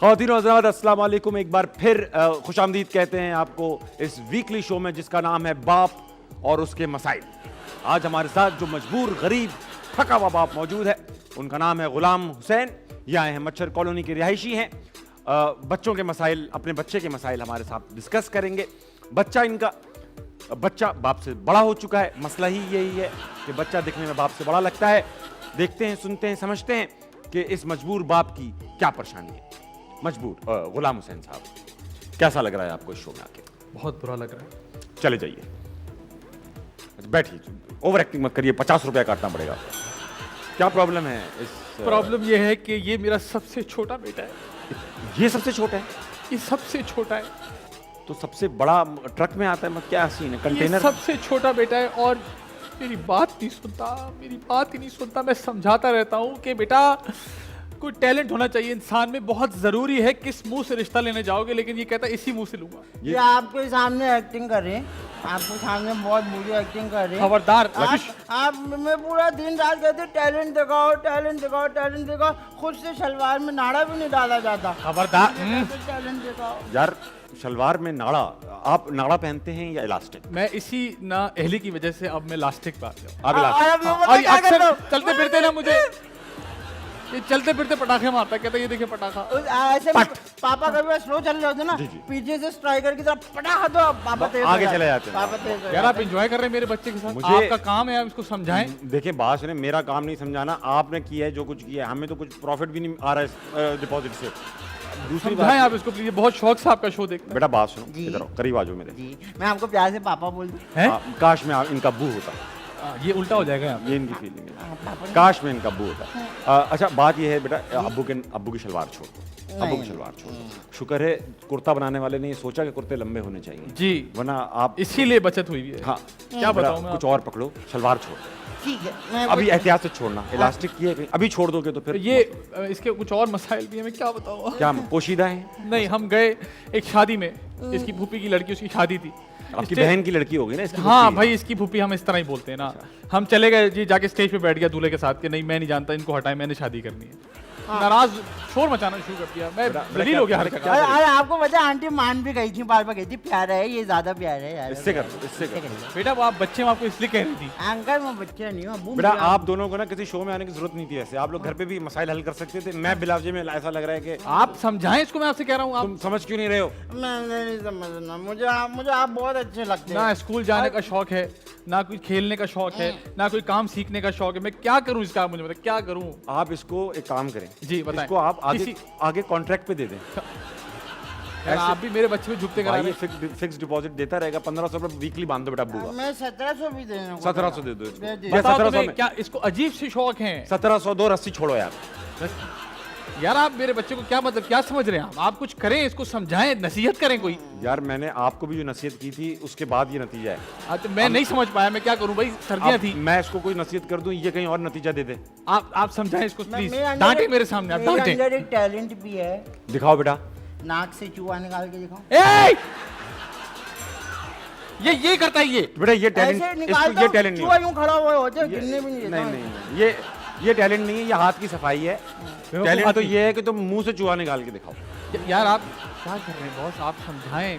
ख़वातीन और हज़रात अस्सलाम वालेकुम। एक बार फिर खुशामदीद कहते हैं आपको इस वीकली शो में जिसका नाम है बाप और उसके मसाइल। आज हमारे साथ जो मजबूर गरीब थका हुआ बाप मौजूद है, उनका नाम है गुलाम हुसैन। ये आए हैं मच्छर कॉलोनी के रिहायशी हैं। बच्चों के मसाइल, अपने बच्चे के मसाइल हमारे साथ डिस्कस करेंगे। बच्चा बाप से बड़ा हो चुका है। मसला ही यही है कि बच्चा दिखने में बाप से बड़ा लगता है। देखते हैं, सुनते हैं, समझते हैं कि इस मजबूर बाप की क्या परेशानी है। मजबूर गुलाम हुसैन साहब, कैसा लग रहा है आपको इस शो में आके? बहुत बुरा लग रहा है। चले जाइए, बैठिए, ओवर एक्टिंग मत करिए, 50 रुपया काटना पड़ेगा आपको। क्या प्रॉब्लम है इस? प्रॉब्लम ये है कि ये मेरा सबसे छोटा बेटा है। ये सबसे छोटा है? ये सबसे छोटा है। तो सबसे बड़ा ट्रक में आता है, मतलब क्या सीन है? ये कंटेनर? सबसे छोटा बेटा है और मेरी बात नहीं सुनता, मेरी बात ही नहीं सुनता। मैं समझाता रहता हूँ कि बेटा कोई टैलेंट होना चाहिए इंसान में, बहुत जरूरी है। किस मुंह से रिश्ता लेने जाओगे, लेकिन ये कहता है इसी मुंह से लूंगा। ये आपके सामने एक्टिंग कर रहे हैं, आपके सामने बहुत बुरी एक्टिंग कर रहे हैं। खबरदार। आप मैं पूरा दिन रात कहते टैलेंट दिखाओ, टैलेंट दिखाओ, टैलेंट दिखाओ। खुद से शलवार में नाड़ा भी नहीं डाला जाता। खबरदार। टैलेंट दिखाओ यार, शलवार में नाड़ा? आप नाड़ा पहनते हैं या इलास्टिक? मैं इसी ना एहली की वजह से अब मैं लास्टिक पे आ गया हूँ। आप इलास्टिक? और अक्सर चलते फिरते ना मुझे ये चलते फिरते पटाखे मारता, कहता ये देखिए पटाखा। ऐसे में पापा कभी स्लो चल रहे होते ना, जी, जी। पीछे से स्ट्राइकर की तरफ पटाखा दो, पापा तेज आगे हो चले जाते हैं। पापा तेज हो यार आप जाते हैं। एंजॉय कर रहे हैं मेरे बच्चे के साथ। मुझे- आपका काम है, आप इसको समझाएं। देखिए बात सुने, मेरा काम नहीं समझाना। आपने किया है जो कुछ किया है, हमें तो कुछ प्रॉफिट भी नहीं आ रहा है डिपॉजिट से। दूसरी समझाएं आप बात, इसको प्लीज, बहुत शौक से आपका शो देखते हैं। बेटा बात सुनो, जी। इधर आओ, करीब आ जाओ मेरे। जी, मैं आपको प्यार से पापा बोल दूं। हैं? काश में इनका बू होता। ये उल्टा हो जाएगा यहाँ पे। ये इनकी फीलिंग है। पापा काश में इनका बू होता। अच्छा बात ये है बेटा, अब्बू की शलवार छोड़ दो। अब्बू की शलवार छोड़ दो। शुक्र है कुर्ता बनाने वाले ने ये सोचा कि कुर्ते लंबे होने चाहिए, जी, वरना आप इसीलिए बचत हुई है। हाँ क्या बेटा, बताऊं मैं कुछ और पकड़ो, शलवार छोड़ दो। ठीक है, मैं अभी एहतियात से छोड़ना। इलास्टिक की है कहीं? अभी छोड़ दोगे तो फिर ये इसके कुछ और मसाइल भी है, मैं क्या बताऊं। क्या पोशीदा है? नहीं, हम गए एक शादी में, इसकी फूफी की लड़की, उसकी शादी थी। आपकी स्टे- बहन की लड़की होगी ना इसकी? हाँ फूफी? भाई, इसकी फूफी हम इस तरह ही बोलते हैं ना। हम चले गए जी, जाके स्टेज पे बैठ गया दूल्हे के साथ कि नहीं मैं नहीं जानता, इनको हटाए, मैंने शादी करनी है। नाराज शोर मचाना शुरू कर दिया। मैं दलील हो गया हर जगह। अरे आपको पता है, आंटी मान भी गई थी, बार बार गई थी, प्यारा है ये, ज्यादा प्यारा है यार। इससे कर दो, इससे कर दो। बेटा वो आप बच्चे, मैं आपको इसलिए कह रही थी। अंकल मैं बच्चा नहीं हूँ अब्बू। बेटा मुझे आप दोनों को ना किसी शो में आने की जरूरत नहीं थी। ऐसे आप लोग घर पे भी मसाइल हल कर सकते थे। मैं बिलावजे में ऐसा लग रहा है कि आप समझाएं इसको, मैं आपसे कह रहा हूँ। आप तुम समझ क्यों नहीं रहे हो? मैं नहीं समझना, मुझे आप बहुत अच्छे लगते ना हैं। स्कूल जाने का शौक है, ना कोई खेलने का शौक है, ना कोई काम सीखने का शौक है। मैं क्या करूं इसका, मुझे बताओ क्या करूं। आप इसको एक काम करें, जी बताएं। इसको आप आगे कॉन्ट्रैक्ट पे दे दें। यार, आप भी मेरे बच्चे में झुकते करा भाई रहे ये हैं। फिक्स डिपॉजिट देता रहेगा। 1500 रुपए वीकली बांध दो बेटा अब्बू का। मैं 1700 भी देने को 1700 दे दो इसको। दे दे। या बताओ 1700 तुम्हें में क्या इसको अजीब से शौक हैं। 1700 दो, रस्सी छोड़ो यार। यार आप मेरे बच्चे को क्या मतलब क्या समझ रहे हैं आप कुछ करें, इसको समझाएं, नसीहत करें कोई। यार मैंने आपको भी जो नसीहत की थी उसके बाद ये नतीजा है। तो मैं नहीं समझ पाया, मैं क्या करूं भाई, सर्दियां अब थी। मैं इसको कोई नसीहत कर दूं, ये कहीं और नतीजा दे दे। आप समझाएं इसको प्लीज, मेरे अंदर डांटे एक- मेरे सामने, आप मेरे डांटे। अंदर एक टैलेंट भी है। दिखाओ बेटा। नाक से चूहा निकाल के दिखाओ। ए! ये करता है ये। बेटा ये टैलेंट, ऐसे इसको निकालता ये हूँ, टैलेंट नहीं चूहा है। यूं खड़ा हुआ होता है, ये- गिरने भी नहीं देता। नहीं नहीं, ये टैलेंट नहीं है, ये हाथ की सफाई है। टैलेंट तो ये है कि तुम मुंह से चूहा निकाल के दिखाओ। यार आप क्या कर रहे हैं बॉस, आप समझाएं